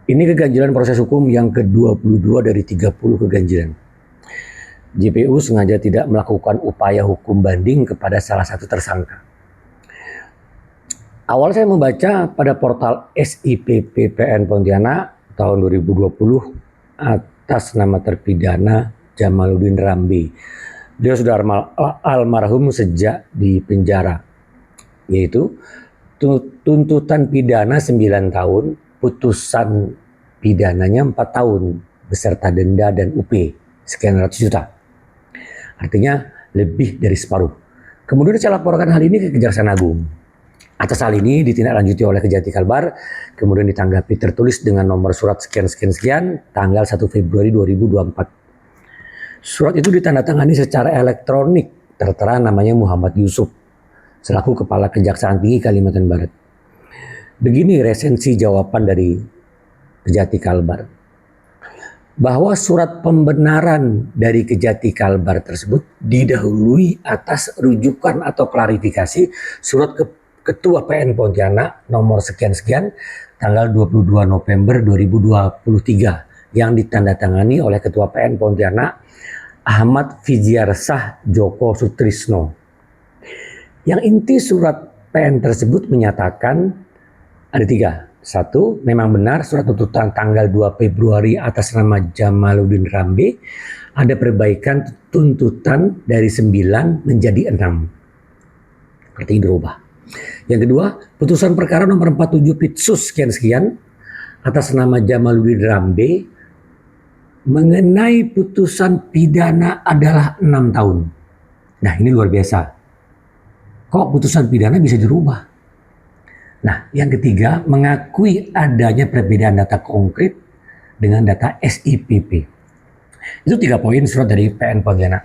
Ini keganjilan proses hukum yang ke-22 dari 30 keganjilan. JPU sengaja tidak melakukan upaya hukum banding kepada salah satu tersangka. Awal saya membaca pada portal SIPP-PN Pontianak tahun 2020 atas nama terpidana Jamaluddin Rambe. Dia sudah almarhum sejak di penjara, yaitu tuntutan pidana 9 tahun, putusan pidananya 4 tahun, beserta denda dan UP sekian ratus juta. Artinya lebih dari separuh. Kemudian saya laporkan hal ini ke Kejaksaan Agung. Atas hal ini ditindaklanjuti oleh Kejati Kalbar, kemudian ditanggapi tertulis dengan nomor surat sekian-sekian-sekian tanggal 1 Februari 2024. Surat itu ditandatangani secara elektronik, tertera namanya Muhammad Yusuf, selaku Kepala Kejaksaan Tinggi Kalimantan Barat. Begini resensi jawaban dari Kejati Kalbar. Bahwa surat pembenaran dari Kejati Kalbar tersebut didahului atas rujukan atau klarifikasi surat Ketua PN Pontianak nomor sekian-sekian tanggal 22 November 2023 yang ditandatangani oleh Ketua PN Pontianak Ahmad Fijiarsah Joko Sutrisno. Yang inti surat PN tersebut menyatakan ada 3. 1. Memang benar surat tuntutan tanggal 2 Februari atas nama Jamaluddin Rambe ada perbaikan tuntutan dari 9 menjadi 6. Artinya dirubah. Yang kedua, putusan perkara nomor 47 Pitsus sekian-sekian atas nama Jamaluddin Rambe mengenai putusan pidana adalah 6 tahun. Nah, ini luar biasa. Kok putusan pidana bisa dirubah? Nah, yang ketiga, mengakui adanya perbedaan data konkret dengan data SIPP. Itu 3 poin surat dari PN Pontianak.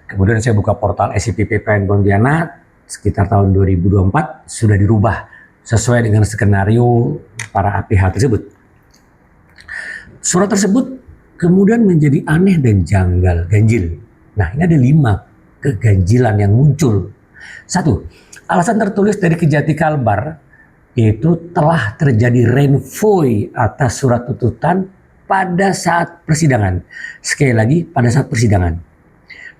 Kemudian saya buka portal SIPP PN Pontianak sekitar tahun 2024 sudah dirubah sesuai dengan skenario para APH tersebut. Surat tersebut kemudian menjadi aneh dan janggal, ganjil. Nah, ini ada 5 keganjilan yang muncul. 1. Alasan tertulis dari Kejati Kalbar yaitu telah terjadi renvoy atas surat tuntutan pada saat persidangan. Sekali lagi, pada saat persidangan.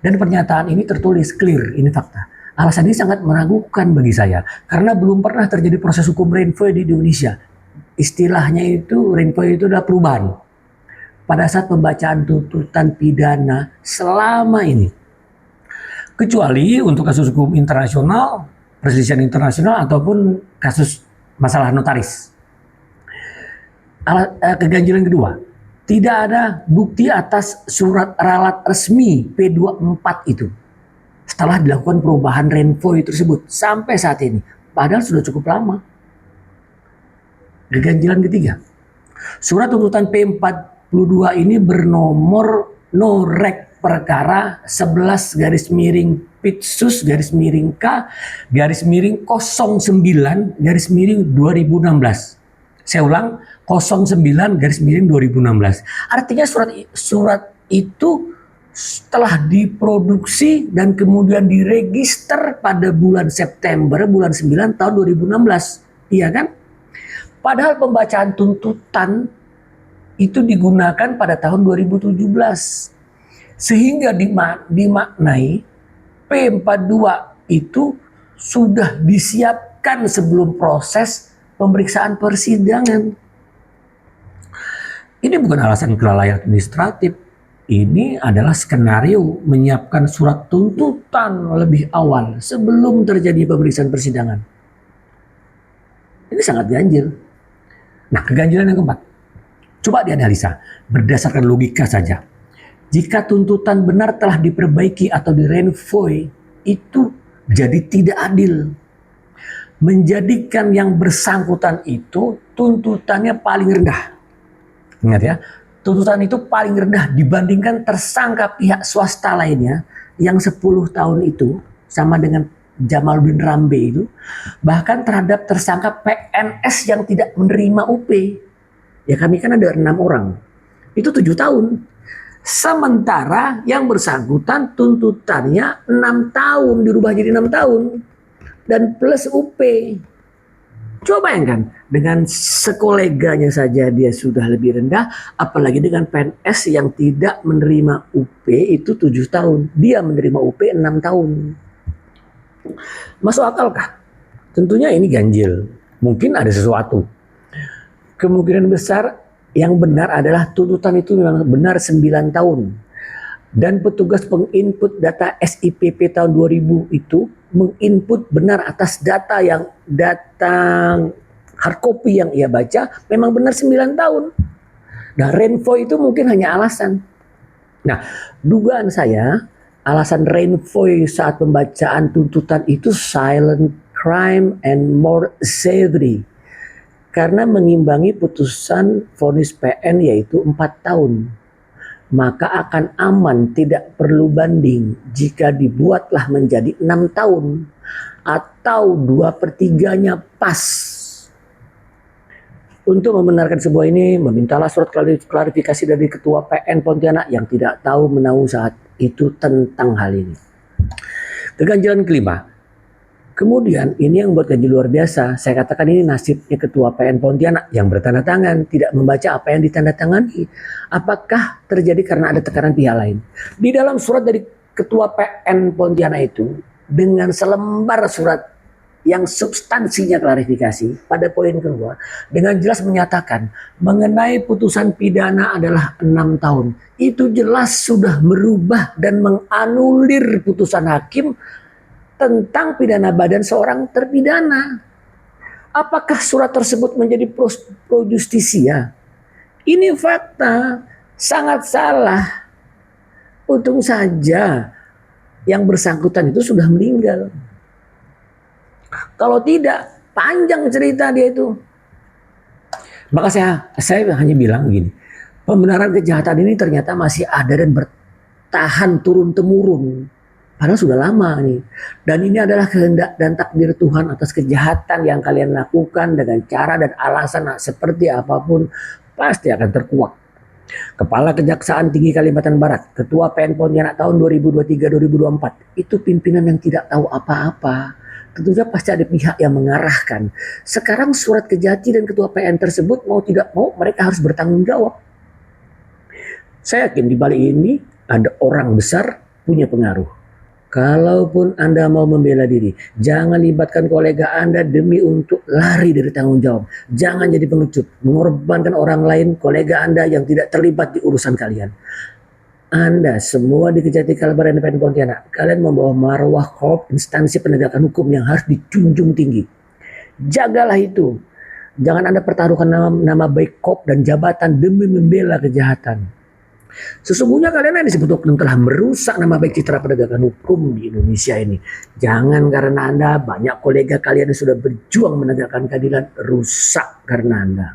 Dan pernyataan ini tertulis clear, ini fakta. Alasan ini sangat meragukan bagi saya karena belum pernah terjadi proses hukum renvoy di Indonesia. Istilahnya itu renvoy itu adalah perubahan pada saat pembacaan tuntutan pidana selama ini. Kecuali untuk kasus hukum internasional, perselisihan internasional ataupun kasus masalah notaris. Keganjilan kedua, tidak ada bukti atas surat ralat resmi P24 itu setelah dilakukan perubahan renvoy tersebut sampai saat ini. Padahal sudah cukup lama. Keganjilan ketiga, surat tuntutan P42 ini bernomor norek perkara 11 garis miring Pitsus garis miring K garis miring 09 garis miring 2016. Saya ulang, 09 garis miring 2016. Artinya surat itu setelah diproduksi dan kemudian diregister pada bulan September bulan 9 tahun 2016. Iya kan? Padahal pembacaan tuntutan itu digunakan pada tahun 2017. Sehingga dimaknai P42 itu sudah disiapkan sebelum proses pemeriksaan persidangan. Ini bukan alasan kelalaian administratif. Ini adalah skenario menyiapkan surat tuntutan lebih awal sebelum terjadi pemeriksaan persidangan. Ini sangat ganjil. Nah, keganjilan yang keempat. Coba dianalisa berdasarkan logika saja. Jika tuntutan benar telah diperbaiki atau direnvoy, itu jadi tidak adil. Menjadikan yang bersangkutan itu tuntutannya paling rendah. Ingat ya, tuntutan itu paling rendah dibandingkan tersangka pihak swasta lainnya yang 10 tahun itu sama dengan Jamaluddin Rambe itu. Bahkan terhadap tersangka PNS yang tidak menerima UP. Ya kami kan ada 6 orang. Itu 7 tahun. Sementara yang bersangkutan tuntutannya 6 tahun dirubah jadi 6 tahun dan plus UP. Coba bayangkan, dengan sekoleganya saja dia sudah lebih rendah, apalagi dengan PNS yang tidak menerima UP itu 7 tahun. Dia menerima UP 6 tahun. Masuk akalkah? Tentunya ini ganjil. Mungkin ada sesuatu. Kemungkinan besar yang benar adalah tuntutan itu memang benar 9 tahun. Dan petugas penginput data SIPP tahun 2000 itu menginput benar atas data hard copy yang ia baca memang benar 9 tahun. Nah, Renvoy itu mungkin hanya alasan. Nah, dugaan saya alasan Renvoy saat pembacaan tuntutan itu silent crime and more savory. Karena mengimbangi putusan vonis PN yaitu 4 tahun. Maka akan aman, tidak perlu banding jika dibuatlah menjadi 6 tahun atau 2/3-nya pas. Untuk membenarkan sebuah ini, memintalah surat klarifikasi dari Ketua PN Pontianak yang tidak tahu menahu saat itu tentang hal ini. Keganjilan kelima. Kemudian ini yang membuat ganjil luar biasa. Saya katakan ini nasibnya Ketua PN Pontianak yang bertanda tangan, tidak membaca apa yang ditandatangani. Apakah terjadi karena ada tekanan pihak lain? Di dalam surat dari Ketua PN Pontianak itu, dengan selembar surat yang substansinya klarifikasi, pada poin kedua, dengan jelas menyatakan mengenai putusan pidana adalah 6 tahun. Itu jelas sudah merubah dan menganulir putusan hakim tentang pidana badan seorang terpidana. Apakah surat tersebut menjadi pro justisia? Ini fakta, sangat salah. Untung saja yang bersangkutan itu sudah meninggal. Kalau tidak, panjang cerita dia itu. Maka saya hanya bilang begini, pembenaran kejahatan ini ternyata masih ada dan bertahan turun-temurun. Padahal sudah lama nih. Dan ini adalah kehendak dan takdir Tuhan atas kejahatan yang kalian lakukan dengan cara dan alasan seperti apapun pasti akan terkuak. Kepala Kejaksaan Tinggi Kalimantan Barat, Ketua PN Pontianak tahun 2023-2024, itu pimpinan yang tidak tahu apa-apa. Tentunya pasti ada pihak yang mengarahkan. Sekarang surat Kejati dan Ketua PN tersebut mau tidak mau mereka harus bertanggung jawab. Saya yakin di balik ini ada orang besar punya pengaruh. Kalaupun Anda mau membela diri, jangan libatkan kolega Anda demi untuk lari dari tanggung jawab. Jangan jadi pengecut, mengorbankan orang lain, kolega Anda yang tidak terlibat di urusan kalian. Anda semua di Kejati Kalbar PN Pontianak, kalian membawa marwah korp instansi penegakan hukum yang harus dijunjung tinggi. Jagalah itu. Jangan Anda pertaruhkan nama baik korp dan jabatan demi membela kejahatan. Sesungguhnya kalian yang disebut oknum telah merusak nama baik citra penegakan hukum di Indonesia ini. Jangan karena Anda banyak kolega kalian yang sudah berjuang menegakkan keadilan rusak karena Anda.